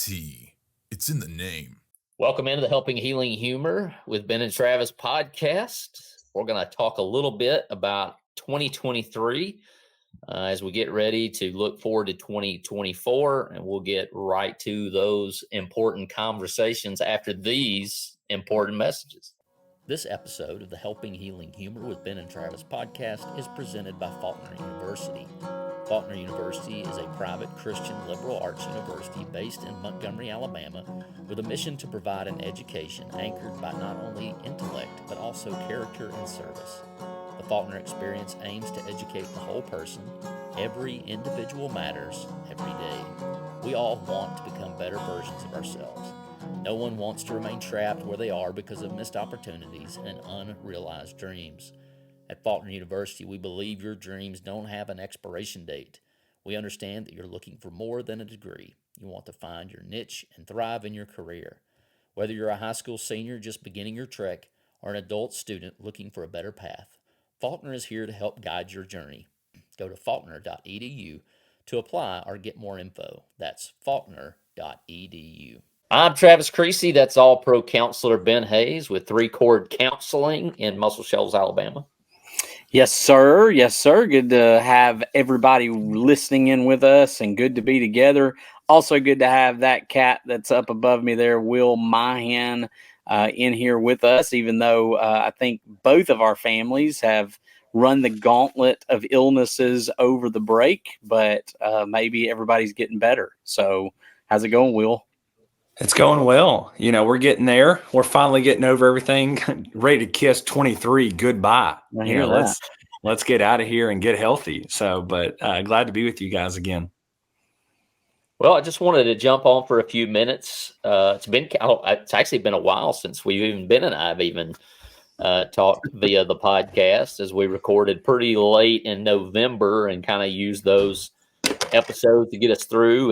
T. It's in the name. Welcome into the Helping Healing Humor with Ben and Travis podcast. We're going to talk a little bit about 2023 as we get ready to look forward to 2024, and we'll get right to those important conversations after these important messages. This episode of the Helping Healing Humor with Ben and Travis podcast is presented by Faulkner University. Faulkner University is a private Christian liberal arts university based in Montgomery, Alabama, with a mission to provide an education anchored by not only intellect, but also character and service. The Faulkner experience aims to educate the whole person. Every individual matters every day. We all want to become better versions of ourselves. No one wants to remain trapped where they are because of missed opportunities and unrealized dreams. At Faulkner University, we believe your dreams don't have an expiration date. We understand that you're looking for more than a degree. You want to find your niche and thrive in your career. Whether you're a high school senior just beginning your trek or an adult student looking for a better path, Faulkner is here to help guide your journey. Go to faulkner.edu to apply or get more info. That's faulkner.edu. I'm Travis Creasy. That's All-Pro Counselor Ben Hayes with Three Chord Counseling in Muscle Shoals, Alabama. Yes, sir. Yes, sir. Good to have everybody listening in with us and good to be together. Also good to have that cat that's up above me there, Will Mahan, in here with us, even though I think both of our families have run the gauntlet of illnesses over the break, but maybe everybody's getting better. So how's it going, Will? It's going well. You know, we're getting there. We're finally getting over everything, ready to kiss 23 goodbye. Let's get out of here and get healthy. So, but glad to be with you guys again. Well, I just wanted to jump on for a few minutes. It's actually been a while since Ben and I have even talked via the podcast, as we recorded pretty late in November and kind of used those episodes to get us through.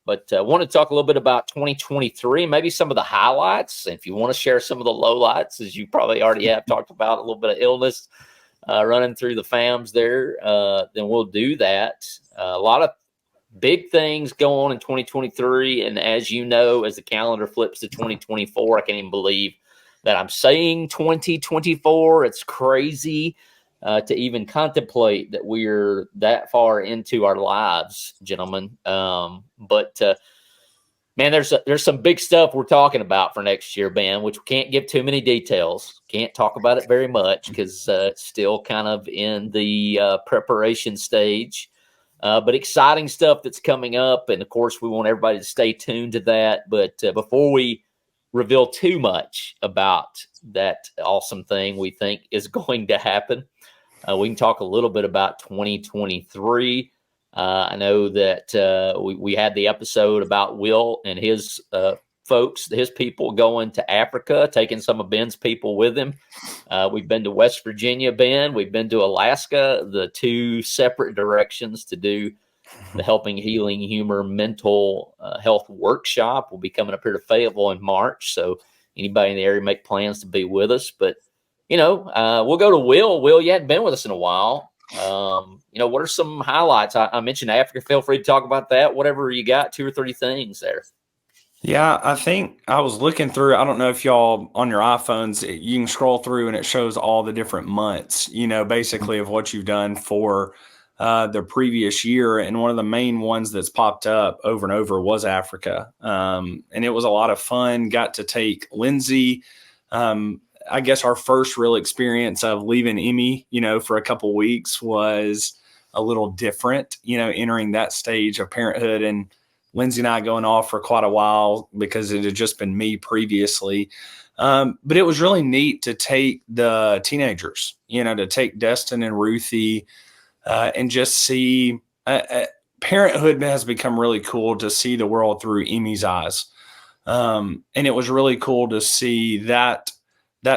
But I want to talk a little bit about 2023, maybe some of the highlights. And if you want to share some of the lowlights, as you probably already have talked about, a little bit of illness running through the fams there, then we'll do that. A lot of big things go on in 2023. And as you know, as the calendar flips to 2024, I can't even believe that I'm saying 2024. It's crazy to even contemplate that we're that far into our lives, gentlemen. But man, there's some big stuff we're talking about for next year, Ben, which we can't give too many details. Can't talk about it very much because it's still kind of in the preparation stage. But exciting stuff that's coming up. And of course, we want everybody to stay tuned to that. But before we reveal too much about that awesome thing we think is going to happen, we can talk a little bit about 2023. I know that we had the episode about Will and his folks, his people going to Africa, taking some of Ben's people with him. We've been to West Virginia, Ben. We've been to Alaska, the two separate directions to do the Helping Healing Humor Mental Health Workshop. Will be coming up here to Fayetteville in March. So anybody in the area make plans to be with us. But we'll go to Will. Will, you hadn't been with us in a while. What are some highlights? I mentioned Africa. Feel free to talk about that. Whatever you got, 2 or 3 things there. Yeah, I think I was looking through. I don't know if y'all on your iPhones, you can scroll through and it shows all the different months, basically of what you've done for the previous year. And one of the main ones that's popped up over and over was Africa. And it was a lot of fun. Got to take Lindsay. I guess our first real experience of leaving Emmy, for a couple weeks was a little different, entering that stage of parenthood, and Lindsay and I going off for quite a while because it had just been me previously. But it was really neat to take the teenagers, to take Destin and Ruthie and just see parenthood has become really cool to see the world through Emmy's eyes. And it was really cool to see that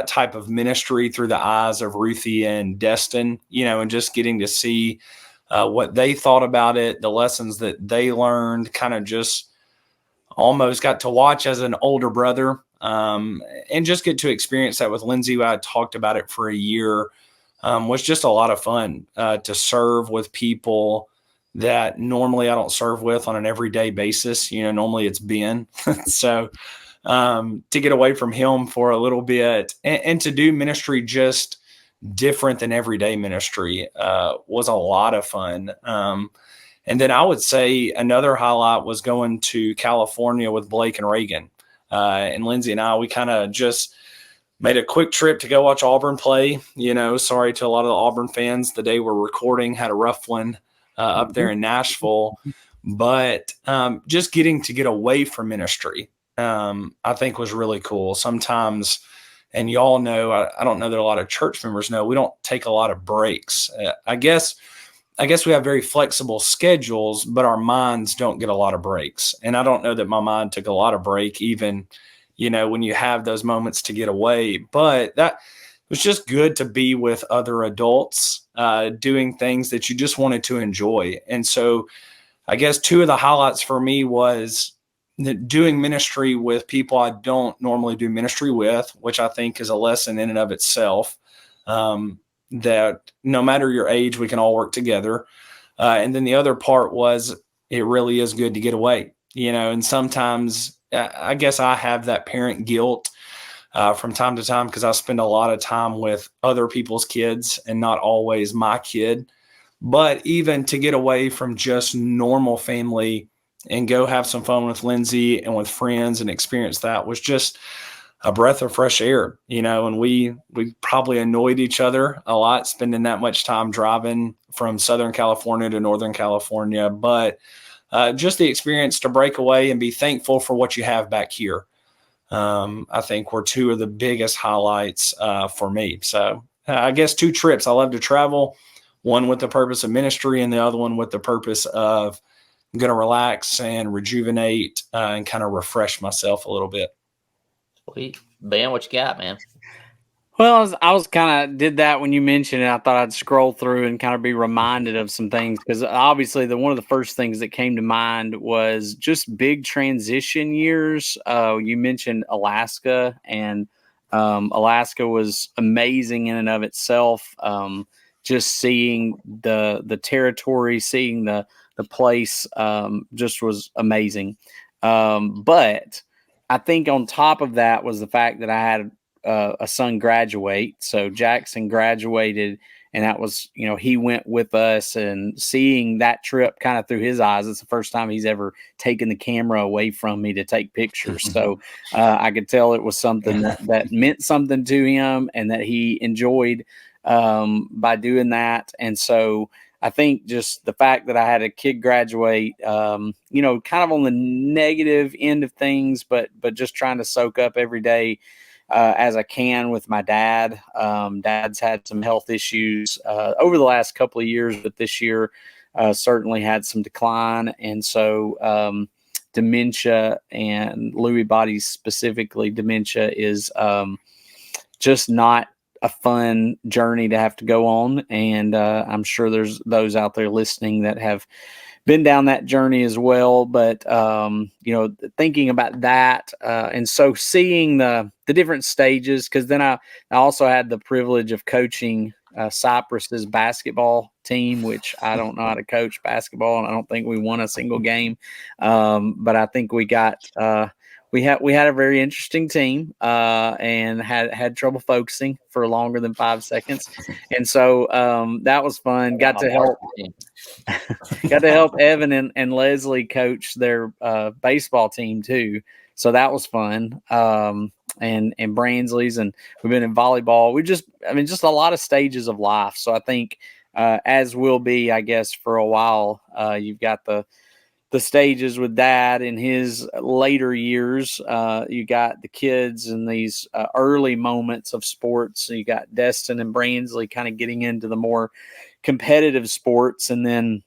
type of ministry through the eyes of Ruthie and Destin, and just getting to see what they thought about it, the lessons that they learned, kind of just almost got to watch as an older brother, and just get to experience that with Lindsay. I talked about it for a year, was just a lot of fun to serve with people that normally I don't serve with on an everyday basis. Normally it's Ben. So to get away from him for a little bit and to do ministry just different than everyday ministry was a lot of fun. And then I would say another highlight was going to California with Blake and Reagan. And Lindsay and I, we kind of just made a quick trip to go watch Auburn play. Sorry to a lot of the Auburn fans. The day we're recording had a rough one up there in Nashville. But just getting to get away from ministry, I think was really cool. Sometimes, and y'all know, I don't know that a lot of church members know, we don't take a lot of breaks. I guess we have very flexible schedules, but our minds don't get a lot of breaks. And I don't know that my mind took a lot of break, even, when you have those moments to get away. But that was just good to be with other adults doing things that you just wanted to enjoy. And so I guess two of the highlights for me was doing ministry with people I don't normally do ministry with, which I think is a lesson in and of itself. That no matter your age, we can all work together. And then the other part was it really is good to get away, and sometimes I guess I have that parent guilt from time to time because I spend a lot of time with other people's kids and not always my kid. But even to get away from just normal family and go have some fun with Lindsay and with friends and experience that was just a breath of fresh air, and we probably annoyed each other a lot, spending that much time driving from Southern California to Northern California. But just the experience to break away and be thankful for what you have back here, I think were two of the biggest highlights for me. So I guess 2 trips. I love to travel, one with the purpose of ministry and the other one with the purpose of I'm going to relax and rejuvenate and kind of refresh myself a little bit. Sweet. Ben, what you got, man? Well, I was kind of did that when you mentioned it. I thought I'd scroll through and kind of be reminded of some things because obviously one of the first things that came to mind was just big transition years. You mentioned Alaska, and Alaska was amazing in and of itself. Just seeing the territory, seeing the place, just was amazing. But I think on top of that was the fact that I had a son graduate. So Jackson graduated, and that was, he went with us, and seeing that trip kind of through his eyes, it's the first time he's ever taken the camera away from me to take pictures. So I could tell it was something that meant something to him and that he enjoyed by doing that. And so I think just the fact that I had a kid graduate, kind of on the negative end of things, but just trying to soak up every day as I can with my dad. Dad's had some health issues over the last couple of years, but this year certainly had some decline. And so dementia, and Lewy bodies specifically, dementia is just not a fun journey to have to go on. And I'm sure there's those out there listening that have been down that journey as well. But, thinking about that, and so seeing the different stages, because then I also had the privilege of coaching Cyprus's basketball team, which I don't know how to coach basketball, and I don't think we won a single game. But I think we got we had a very interesting team and had trouble focusing for longer than 5 seconds, and so that was fun. Got to help Evan and Leslie coach their baseball team too, so that was fun. And Bransley's, and we've been in volleyball. Just a lot of stages of life. So I think as will be, I guess, for a while, you've got the stages with Dad in his later years. You got the kids in these early moments of sports. So you got Destin and Bransley kind of getting into the more competitive sports, and then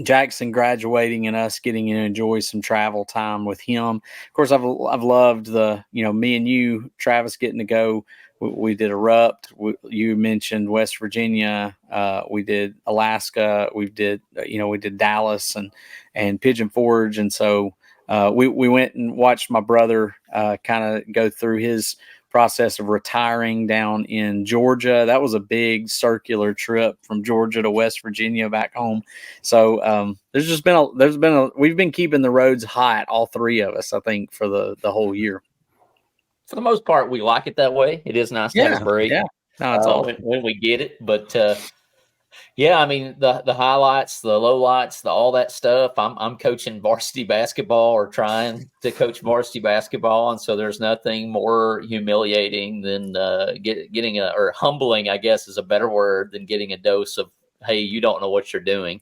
Jackson graduating and us getting to enjoy some travel time with him. Of course, I've loved me and you, Travis, getting to go. We did Erupt. You mentioned West Virginia. We did Alaska. We did Dallas and Pigeon Forge. And so we went and watched my brother kind of go through his process of retiring down in Georgia. That was a big circular trip from Georgia to West Virginia back home. So we've been keeping the roads hot, all three of us, I think, for the whole year. For the most part, we like it that way. It is nice to have a break. Yeah, no, it's awesome. when we get it. But yeah, I mean the highlights, the lowlights, all that stuff. I'm coaching varsity basketball or trying to coach varsity basketball, and so there's nothing more humiliating than getting or humbling, I guess is a better word, than getting a dose of, hey, you don't know what you're doing,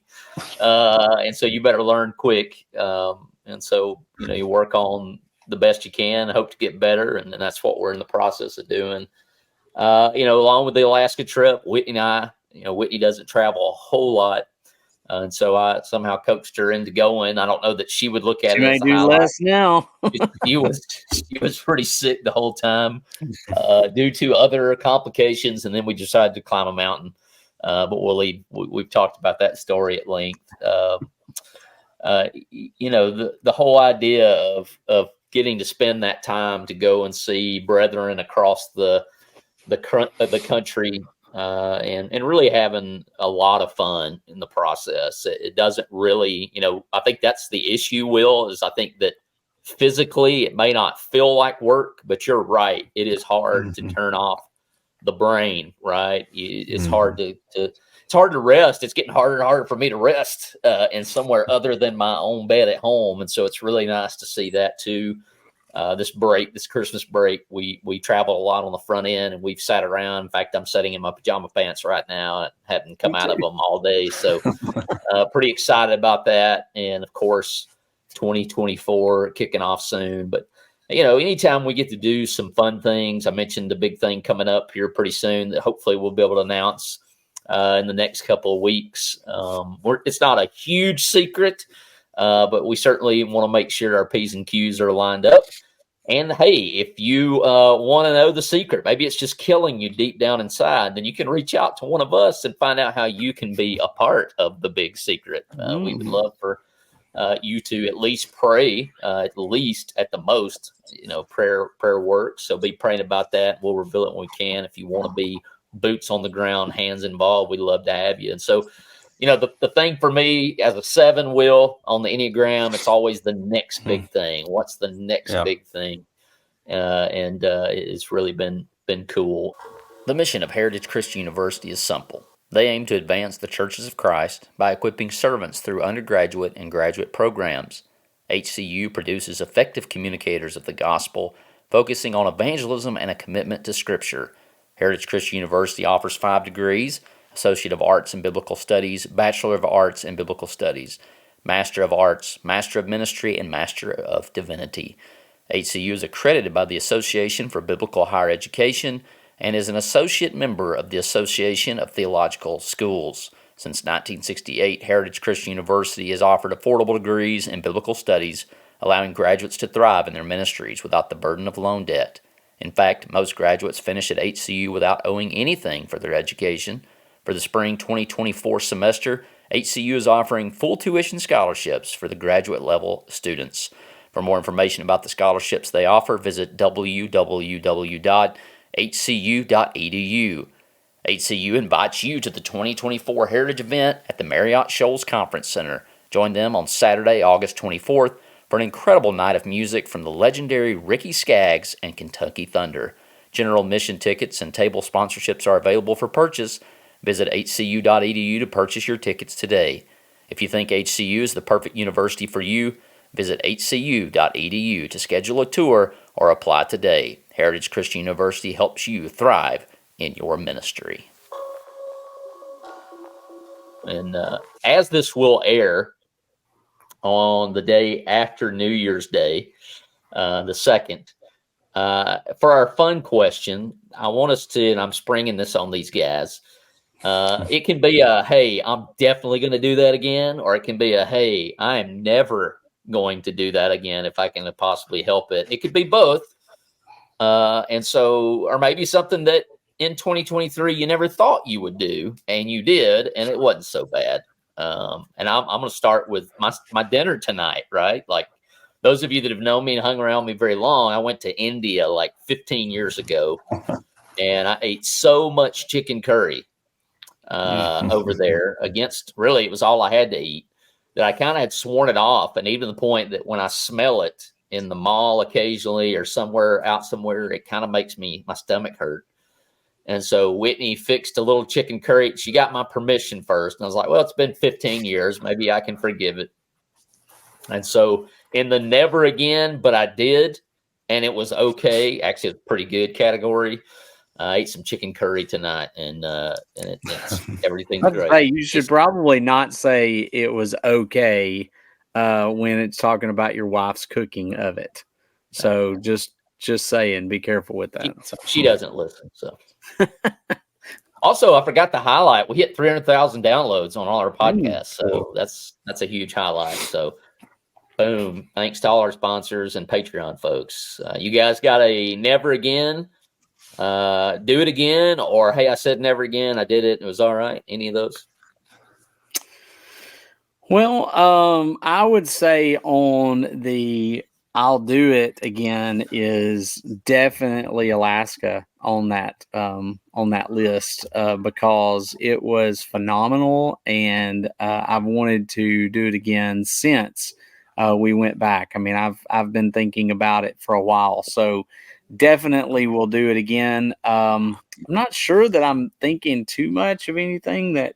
and so you better learn quick. And so you work on the best you can, hope to get better, and that's what we're in the process of doing. Along with the Alaska trip, Whitney and I. Whitney doesn't travel a whole lot. And so I somehow coaxed her into going. I don't know that she would look at it as a highlight. Less now. She was pretty sick the whole time due to other complications. And then we decided to climb a mountain. But we'll leave. We've talked about that story at length. The whole idea of getting to spend that time to go and see brethren across the country, and really having a lot of fun in the process. It doesn't really, I think that's the issue, Will, is I think that physically it may not feel like work, but you're right. It is hard to turn off the brain, right? It's hard it's hard to rest. It's getting harder and harder for me to rest in somewhere other than my own bed at home. And so it's really nice to see that too. This Christmas break, we travel a lot on the front end, and we've sat around. In fact, I'm sitting in my pajama pants right now. I haven't come out of them all day. So pretty excited about that. And of course, 2024 kicking off soon. But, anytime we get to do some fun things, I mentioned the big thing coming up here pretty soon that hopefully we'll be able to announce in the next couple of weeks. It's not a huge secret. But we certainly want to make sure our P's and Q's are lined up. And hey, if you want to know the secret, maybe it's just killing you deep down inside, then you can reach out to one of us and find out how you can be a part of the big secret. We would love for you to at least pray, at the most, prayer works. So be praying about that. We'll reveal it when we can. If you want to be boots on the ground, hands involved, we'd love to have you. And so, the thing for me as a 7, Will, on the Enneagram, it's always the next big thing. What's the next big thing? And it's really been cool. The mission of Heritage Christian University is simple. They aim to advance the churches of Christ by equipping servants through undergraduate and graduate programs. HCU produces effective communicators of the gospel, focusing on evangelism and a commitment to Scripture. Heritage Christian University offers 5 degrees: Associate of Arts in Biblical Studies, Bachelor of Arts in Biblical Studies, Master of Arts, Master of Ministry, and Master of Divinity. HCU is accredited by the Association for Biblical Higher Education and is an associate member of the Association of Theological Schools. Since 1968, Heritage Christian University has offered affordable degrees in biblical studies, allowing graduates to thrive in their ministries without the burden of loan debt. In fact, most graduates finish at HCU without owing anything for their education. For the spring 2024 semester, HCU is offering full tuition scholarships for the graduate level students. For more information about the scholarships they offer, visit www.hcu.edu. HCU invites you to the 2024 Heritage event at the Marriott Shoals Conference Center. Join them on Saturday, August 24th for an incredible night of music from the legendary Ricky Skaggs and Kentucky Thunder. General admission tickets and table sponsorships are available for purchase. Visit hcu.edu to purchase your tickets today. If you think HCU is the perfect university for you, visit hcu.edu to schedule a tour or apply today. Heritage Christian University helps you thrive in your ministry. And as this will air on the day after New Year's Day, the 2nd, for our fun question, I want us to, and I'm springing this on these guys, it can be a, hey, I'm definitely going to do that again, or it can be a, hey, I am never going to do that again if I can possibly help it. It could be both. And so, or maybe something that in 2023 you never thought you would do, and you did, and it wasn't so bad. And I'm going to start with my dinner tonight, right? Like, those of you that have known me and hung around me very long, I went to India like 15 years ago, and I ate so much chicken curry over there against, really, it was all I had to eat, that I kind of had sworn it off. And even the point that when I smell it in the mall occasionally or somewhere, it kind of makes my stomach hurt. And so Whitney fixed a little chicken curry. She got my permission first. And I was like, well, it's been 15 years. Maybe I can forgive it. And so in the never again, but I did, and it was okay. Actually, it's a pretty good category. I ate some chicken curry tonight, and everything's great. Say, you should probably not say it was okay when it's talking about your wife's cooking of it. So just saying, be careful with that. She doesn't listen. So also, I forgot to highlight, we hit 300,000 downloads on all our podcasts. So that's a huge highlight. So boom, thanks to all our sponsors and Patreon folks. You guys got a never again. Do it again, or hey, I said never again, I did it, it was all right. Any of those? Well, I would say on the I'll do it again is definitely Alaska on that list because it was phenomenal, and I've wanted to do it again since we went back. I mean, I've been thinking about it for a while, so definitely we'll do it again. I'm not sure that I'm thinking too much of anything that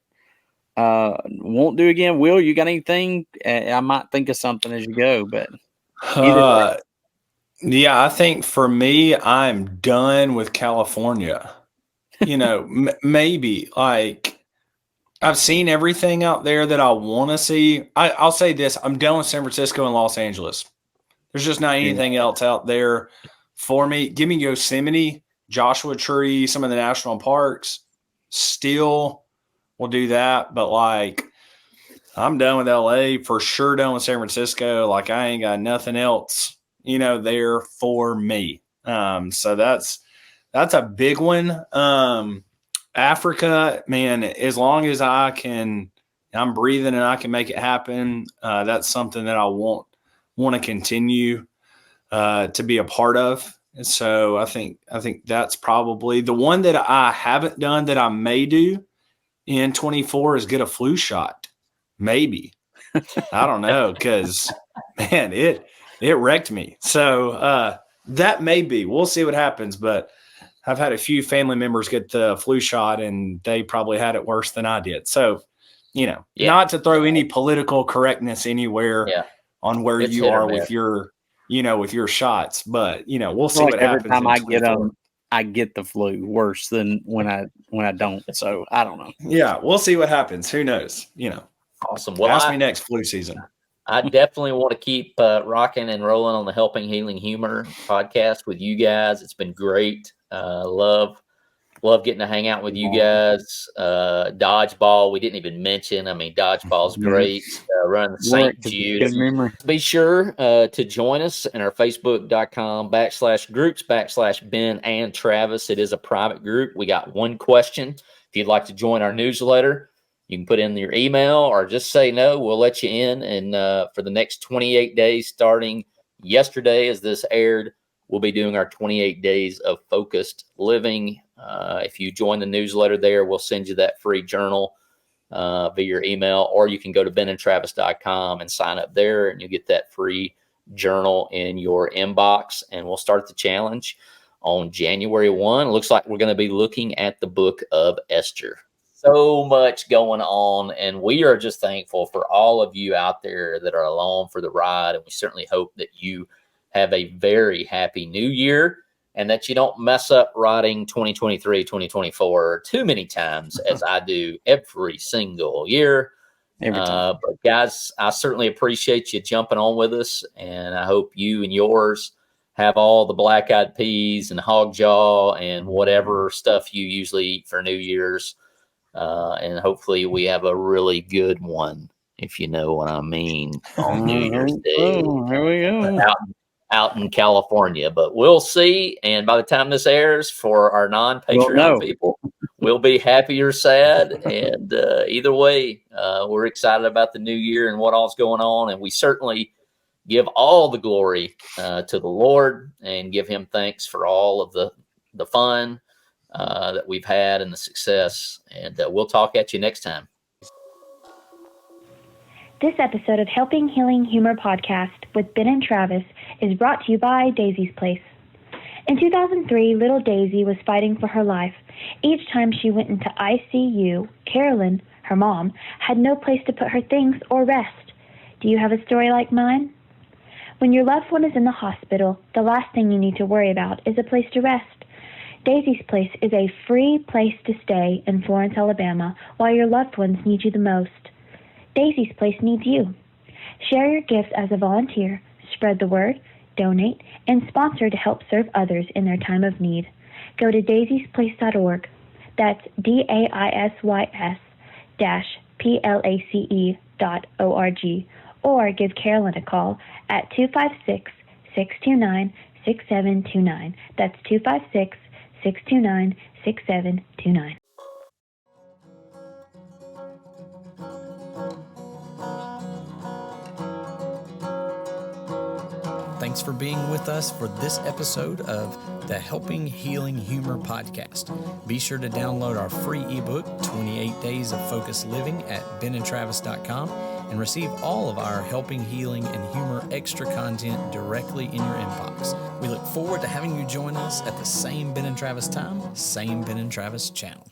won't do again. Will, you got anything? I might think of something as you go, but yeah, I think for me, I'm done with California. You know, maybe like I've seen everything out there that I want to see. I'll say this: I'm done with San Francisco and Los Angeles. There's just not anything else out there for me. Give me Yosemite, Joshua Tree, some of the national parks. Still will do that, but like I'm done with LA, for sure done with San Francisco. Like I ain't got nothing else, there for me. So that's a big one. Africa, man, as long as I'm breathing and I can make it happen, that's something that I want to continue to be a part of. And so I think that's probably the one that I haven't done that I may do in 24 is get a flu shot. Maybe. I don't know, because man, it wrecked me. So that may be. We'll see what happens. But I've had a few family members get the flu shot, and they probably had it worse than I did. So, not to throw any political correctness anywhere on where it's you are with your, with your shots, but we'll see what happens. Every time I get them, I get the flu worse than when I don't. So I don't know. Yeah, we'll see what happens. Who knows? Awesome. Well, ask me next flu season. I definitely want to keep rocking and rolling on the Helping Healing Humor podcast with you guys. It's been great. Love getting to hang out with you guys. Dodgeball, we didn't even mention. I mean, dodgeball's great. Running St. Jude. Be sure to join us in our Facebook.com/groups/Ben and Travis. It is a private group. We got one question. If you'd like to join our newsletter, you can put in your email or just say no. We'll let you in. And for the next 28 days, starting yesterday as this aired, we'll be doing our 28 days of focused living. If you join the newsletter there, we'll send you that free journal via your email, or you can go to benandtravis.com and sign up there, and you get that free journal in your inbox. And we'll start the challenge on January 1. It looks like we're going to be looking at the book of Esther. So much going on, and we are just thankful for all of you out there that are along for the ride. And we certainly hope that you have a very happy new year, and that you don't mess up writing 2023, 2024 too many times as I do every single year. But guys, I certainly appreciate you jumping on with us, and I hope you and yours have all the black-eyed peas and hog jaw and whatever stuff you usually eat for New Year's. And hopefully we have a really good one, if you know what I mean, on New Year's Day. Here we go. Out in California, but we'll see. And by the time this airs, for our non-Patreon people, we'll be happy or sad. And either way, we're excited about the new year and what all's going on. And we certainly give all the glory to the Lord and give him thanks for all of the fun that we've had and the success. And we'll talk at you next time. This episode of Helping Healing Humor podcast with Ben and Travis is brought to you by Daisy's Place. In 2003, little Daisy was fighting for her life. Each time she went into ICU, Carolyn, her mom, had no place to put her things or rest. Do you have a story like mine? When your loved one is in the hospital, the last thing you need to worry about is a place to rest. Daisy's Place is a free place to stay in Florence, Alabama, while your loved ones need you the most. Daisy's Place needs you. Share your gifts as a volunteer, spread the word, donate, and sponsor to help serve others in their time of need. Go to daisysplace.org. That's DAISYS-PLACE.org. Or give Carolyn a call at 256-629-6729. That's 256-629-6729. Thanks for being with us for this episode of the Helping Healing Humor podcast. Be sure to download our free ebook, 28 Days of Focused Living, at benandtravis.com and receive all of our Helping Healing and Humor extra content directly in your inbox. We look forward to having you join us at the same Ben and Travis time, same Ben and Travis channel.